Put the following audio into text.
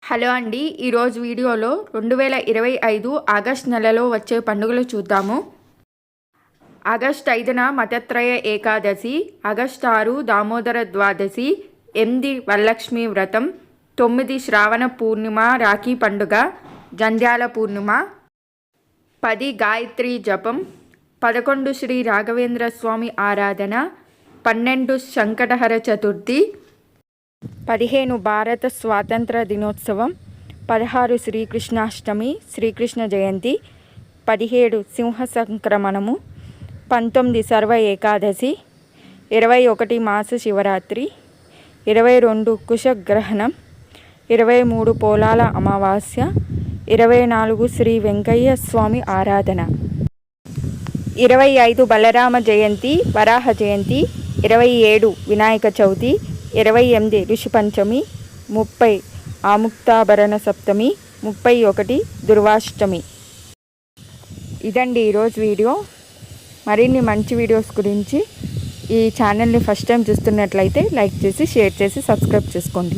Hello అండి, ఈరోజు వీడియోలో 2025 ఆగస్ట్ నెలలో వచ్చే పండుగలు చూద్దాము. ఆగస్ట్ 5న మతత్రయ ఏకాదశి, ఆగస్ట్ 6 దామోదర ద్వాదశి, 8 వరలక్ష్మి వ్రతం, 9 శ్రావణ పూర్ణిమ రాఖీ పండుగ, జంధ్యాల పూర్ణిమ, 10 గాయత్రి జపం, 11 శ్రీ రాఘవేంద్ర స్వామి ఆరాధన, 12 సంకటహర చతుర్థి, 15 భారత స్వాతంత్ర దినోత్సవం, 16 శ్రీకృష్ణాష్టమి శ్రీకృష్ణ జయంతి, 17 సింహ సంక్రమణము, 19 సర్వ ఏకాదశి, 21 మాస శివరాత్రి, 22 కుశగ్రహణం, 23 పోలాల అమావాస్య, 24 శ్రీ వెంకయ్య స్వామి ఆరాధన, 25 బలరామ జయంతి వరాహ జయంతి, 27 వినాయక చవితి, 28 ఋషి పంచమి, 30 ఆముక్తాభరణ సప్తమి, 31 దుర్వాష్టమి. ఇదండి ఈరోజు వీడియో. మరిన్ని మంచి వీడియోస్ గురించి ఈ ఛానల్ని ఫస్ట్ టైం చూస్తున్నట్లయితే లైక్ చేసి షేర్ చేసి సబ్స్క్రైబ్ చేసుకోండి.